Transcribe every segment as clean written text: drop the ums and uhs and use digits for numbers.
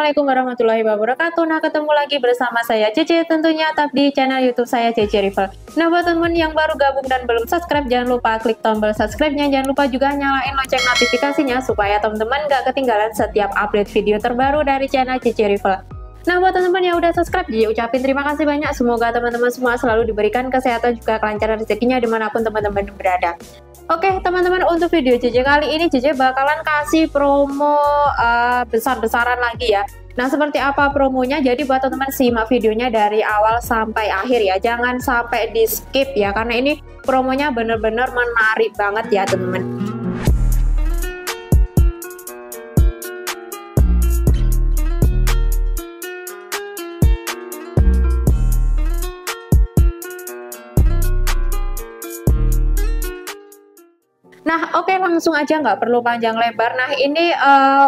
Assalamualaikum warahmatullahi wabarakatuh. Nah, ketemu lagi bersama saya Cece, tentunya tetap di channel YouTube saya Cece Rival. Nah, buat teman yang baru gabung dan belum subscribe, jangan lupa klik tombol subscribe-nya. Jangan lupa juga nyalain lonceng notifikasinya supaya teman-teman gak ketinggalan setiap update video terbaru dari channel Cece Rival. Nah, buat teman-teman yang udah subscribe, jadi ucapin terima kasih banyak. Semoga teman-teman semua selalu diberikan kesehatan juga kelancaran rezekinya dimanapun teman-teman berada. Oke teman-teman, untuk video JJ kali ini JJ bakalan kasih promo besar-besaran lagi ya. Nah, seperti apa promonya? Jadi buat teman-teman simak videonya dari awal sampai akhir ya. Jangan sampai di skip ya, karena ini promonya bener-bener menarik banget ya teman-teman. Nah, oke, langsung aja, nggak perlu panjang lebar. Nah, ini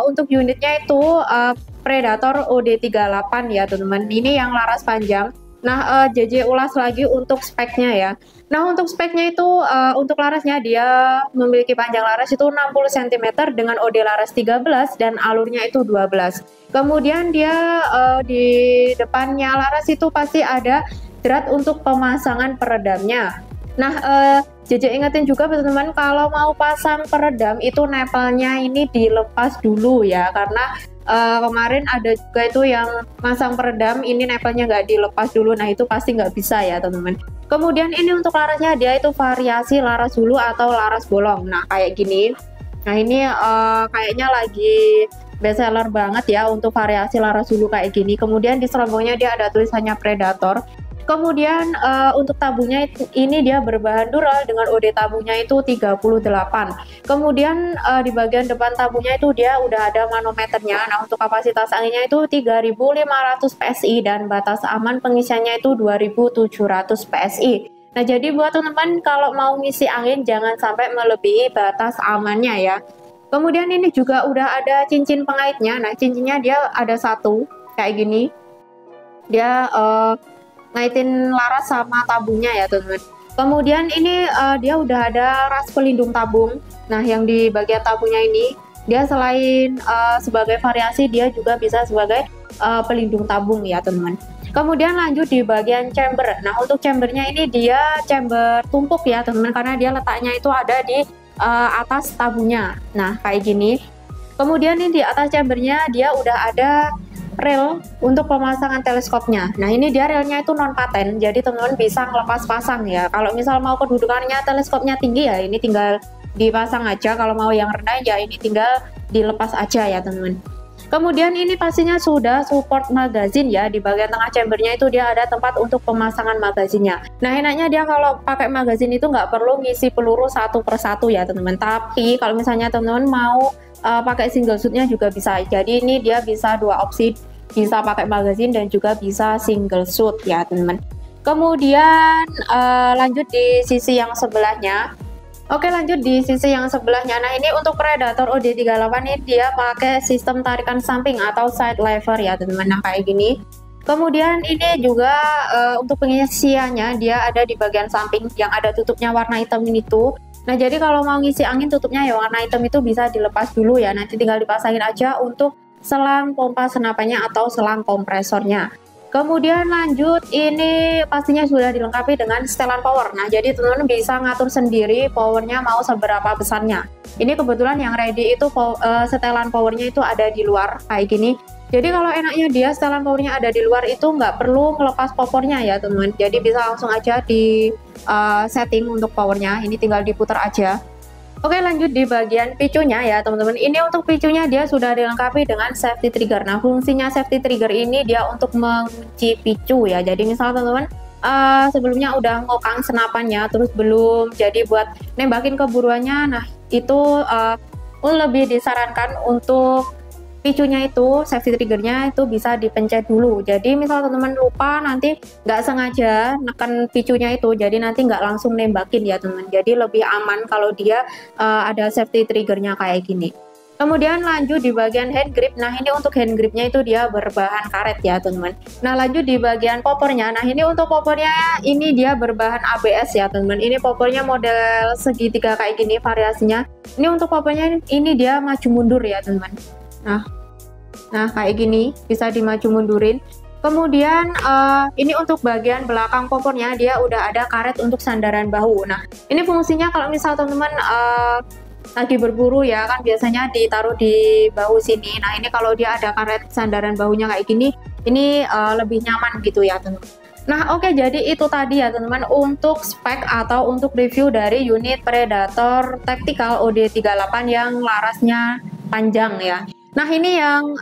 untuk unitnya itu Predator OD38 ya teman-teman. Ini yang laras panjang. Nah, JJ ulas lagi untuk speknya ya. Nah, untuk speknya itu untuk larasnya dia memiliki panjang laras itu 60 cm dengan OD laras 13 dan alurnya itu 12. Kemudian dia di depannya laras itu pasti ada drat untuk pemasangan peredamnya. Nah, JJ ingetin juga teman-teman, kalau mau pasang peredam itu nepelnya ini dilepas dulu ya, karena kemarin ada juga itu yang masang peredam ini nepelnya nggak dilepas dulu. Nah, itu pasti nggak bisa ya teman-teman. Kemudian ini untuk larasnya dia itu variasi laras hulu atau laras bolong. Nah, kayak gini. Nah, ini kayaknya lagi best seller banget ya untuk variasi laras hulu kayak gini. Kemudian di serobongnya dia ada tulisannya Predator. Kemudian untuk tabungnya ini dia berbahan dural dengan OD tabungnya itu 38. Kemudian di bagian depan tabungnya itu dia udah ada manometernya. Nah, untuk kapasitas anginnya itu 3500 PSI dan batas aman pengisiannya itu 2700 PSI. Nah, jadi buat teman-teman kalau mau ngisi angin jangan sampai melebihi batas amannya ya. Kemudian ini juga udah ada cincin pengaitnya. Nah, cincinnya dia ada satu kayak gini. Dia ngaitin laras sama tabungnya ya teman-teman. Kemudian ini dia udah ada ras pelindung tabung. Nah, yang di bagian tabungnya ini dia selain sebagai variasi dia juga bisa sebagai pelindung tabung ya teman-teman. Kemudian lanjut di bagian chamber. Nah, untuk chambernya ini dia chamber tumpuk ya teman-teman, karena dia letaknya itu ada di atas tabungnya. Nah, kayak gini. Kemudian ini di atas chambernya dia udah ada rel untuk pemasangan teleskopnya. Nah, ini dia relnya itu non paten, jadi teman-teman bisa ngelepas pasang ya. Kalau misal mau kedudukannya teleskopnya tinggi ya ini tinggal dipasang aja, kalau mau yang rendah ya ini tinggal dilepas aja ya teman-teman. Kemudian ini pastinya sudah support magazine ya. Di bagian tengah chambernya itu dia ada tempat untuk pemasangan magazinnya. Nah, enaknya dia kalau pakai magazine itu nggak perlu ngisi peluru satu persatu ya teman-teman. Tapi kalau misalnya teman-teman mau pakai single shootnya juga bisa. Jadi ini dia bisa dua opsi, bisa pakai magazine dan juga bisa single shoot ya teman-teman. Kemudian lanjut di sisi yang sebelahnya. Oke, lanjut di sisi yang sebelahnya. Nah, ini untuk Predator OD38 ini dia pakai sistem tarikan samping atau side lever ya teman-teman. Nah, kayak gini. Kemudian ini juga untuk pengisiannya dia ada di bagian samping yang ada tutupnya warna hitam ini tuh. Nah, jadi kalau mau ngisi angin tutupnya ya warna hitam itu bisa dilepas dulu ya. Nanti tinggal dipasangin aja untuk selang pompa senapannya atau selang kompresornya. Kemudian lanjut ini pastinya sudah dilengkapi dengan setelan power. Nah, jadi teman-teman bisa ngatur sendiri powernya mau seberapa besarnya. Ini kebetulan yang ready itu setelan powernya itu ada di luar kayak gini. Jadi kalau enaknya dia setelan powernya ada di luar itu nggak perlu melepas powernya ya teman-teman. Jadi bisa langsung aja di setting untuk powernya. Ini tinggal diputar aja. Oke, lanjut di bagian picunya ya teman-teman. Ini untuk picunya dia sudah dilengkapi dengan safety trigger. Nah, fungsinya safety trigger ini dia untuk mengunci picu ya. Jadi misal teman-teman sebelumnya udah ngokang senapannya terus belum jadi buat nembakin keburuannya. Nah, itu lebih disarankan untuk picunya itu, safety triggernya itu bisa dipencet dulu. Jadi misal teman-teman lupa nanti nggak sengaja neken picunya itu, jadi nanti nggak langsung nembakin ya teman-teman. Jadi lebih aman kalau dia ada safety triggernya kayak gini. Kemudian lanjut di bagian hand grip. Nah, ini untuk hand gripnya itu dia berbahan karet ya teman-teman. Nah, lanjut di bagian poppernya. Nah, ini untuk poppernya ini dia berbahan ABS ya teman-teman. Ini poppernya model segitiga kayak gini variasinya. Ini untuk poppernya ini dia maju mundur ya teman-teman. Nah, Nah, kayak gini, bisa dimaju mundurin. Kemudian ini untuk bagian belakang kompornya dia udah ada karet untuk sandaran bahu. Nah, ini fungsinya kalau misal teman-teman lagi berburu ya kan biasanya ditaruh di bahu sini. Nah, ini kalau dia ada karet sandaran bahunya kayak gini, ini lebih nyaman gitu ya teman-teman. Nah, oke, jadi itu tadi ya teman-teman untuk spek atau untuk review dari unit Predator Tactical OD38 yang larasnya panjang ya. Nah, ini yang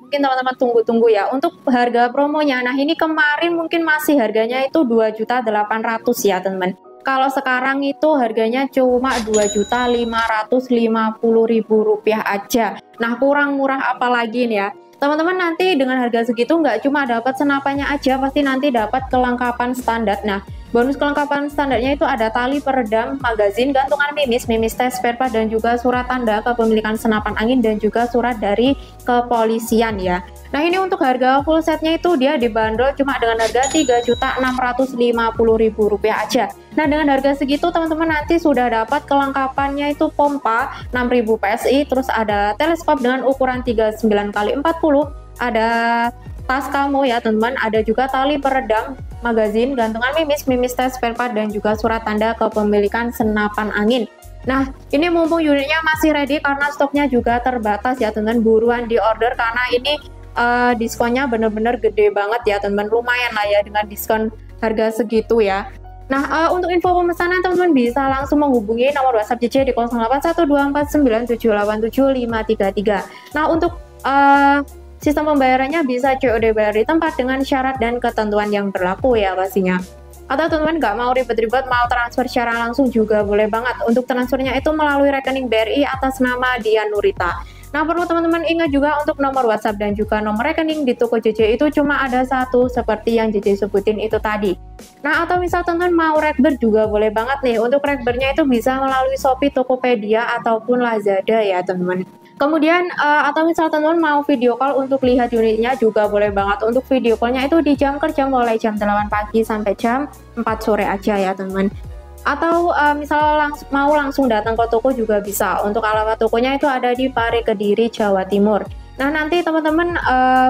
mungkin teman-teman tunggu-tunggu ya untuk harga promonya. Nah, ini kemarin mungkin masih harganya itu 2.800.000 ya teman-teman. Kalau sekarang itu harganya cuma 2.550.000 rupiah aja. Nah, kurang murah apalagi nih ya. Teman-teman nanti dengan harga segitu nggak cuma dapat senapannya aja, pasti nanti dapat kelengkapan standar. Nah, bonus kelengkapan standarnya itu ada tali peredam, magazin, gantungan mimis, tes spare part, dan juga surat tanda kepemilikan senapan angin dan juga surat dari kepolisian ya. Nah, ini untuk harga full setnya itu dia dibanderol cuma dengan harga Rp3.650.000 aja. Nah, dengan harga segitu teman-teman nanti sudah dapat kelengkapannya itu pompa 6000 PSI, terus ada teleskop dengan ukuran 39x40, ada tas kamu ya teman-teman, ada juga tali peredam, magazin, gantungan mimis, tes spare part, dan juga surat tanda kepemilikan senapan angin. Nah, ini mumpung unitnya masih ready karena stoknya juga terbatas ya teman-teman, buruan di order karena ini diskonnya bener-bener gede banget ya teman-teman, lumayan lah ya dengan diskon harga segitu ya. Nah, untuk info pemesanan teman-teman bisa langsung menghubungi nomor WhatsApp JJ di 081249787533. Nah, untuk sistem pembayarannya bisa COD bayar di tempat dengan syarat dan ketentuan yang berlaku ya pastinya. Atau teman-teman nggak mau ribet-ribet, mau transfer secara langsung juga boleh banget. Untuk transfernya itu melalui rekening BRI atas nama Dian Nurita. Nah, perlu teman-teman ingat juga untuk nomor WhatsApp dan juga nomor rekening di toko JJ itu cuma ada satu seperti yang JJ sebutin itu tadi. Nah, atau misal teman-teman mau rekber juga boleh banget nih. Untuk rekbernya itu bisa melalui Shopee, Tokopedia, ataupun Lazada ya teman-teman. Kemudian atau misal teman-teman mau video call untuk lihat unitnya juga boleh banget. Untuk video callnya itu di jam kerja mulai jam 8 pagi sampai jam 4 sore aja ya teman-teman. Atau misal mau langsung datang ke toko juga bisa. Untuk alamat tokonya itu ada di Pare, Kediri, Jawa Timur. Nah, nanti teman-teman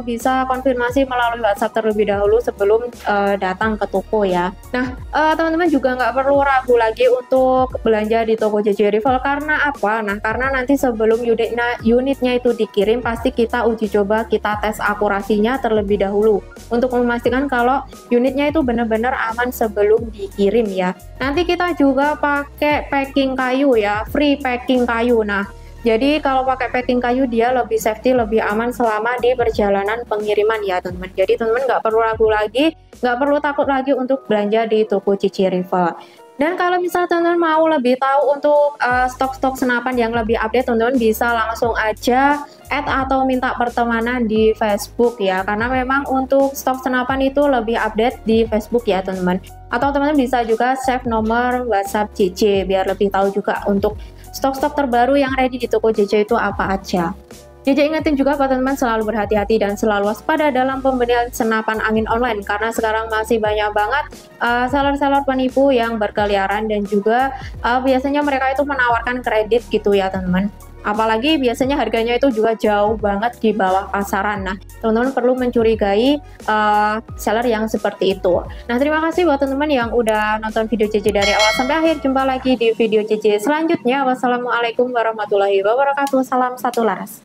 bisa konfirmasi melalui WhatsApp terlebih dahulu sebelum datang ke toko ya. Nah, teman-teman juga nggak perlu ragu lagi untuk belanja di toko JJ Rival. Karena apa? Nah, karena nanti sebelum unitnya itu dikirim, pasti kita uji coba, kita tes akurasinya terlebih dahulu untuk memastikan kalau unitnya itu benar-benar aman sebelum dikirim ya. Nanti kita juga pakai packing kayu ya, free packing kayu. Nah, jadi kalau pakai packing kayu dia lebih safety, lebih aman selama di perjalanan pengiriman ya teman-teman. Jadi teman-teman nggak perlu ragu lagi, nggak perlu takut lagi untuk belanja di toko JJ Rival. Dan kalau misalnya teman-teman mau lebih tahu untuk stok-stok senapan yang lebih update, teman-teman bisa langsung aja add atau minta pertemanan di Facebook ya. Karena memang untuk stok senapan itu lebih update di Facebook ya teman-teman. Atau teman-teman bisa juga save nomor WhatsApp JJ biar lebih tahu juga untuk stok-stok terbaru yang ready di toko JJ itu apa aja. JJ ingetin juga buat teman-teman selalu berhati-hati dan selalu waspada dalam pembelian senapan angin online karena sekarang masih banyak banget seller-seller penipu yang berkeliaran dan juga biasanya mereka itu menawarkan kredit gitu ya teman-teman. Apalagi biasanya harganya itu juga jauh banget di bawah pasaran. Nah, teman-teman perlu mencurigai seller yang seperti itu. Nah, terima kasih buat teman-teman yang udah nonton video JJ dari awal sampai akhir. Jumpa lagi di video JJ selanjutnya. Wassalamualaikum warahmatullahi wabarakatuh. Salam satu laras.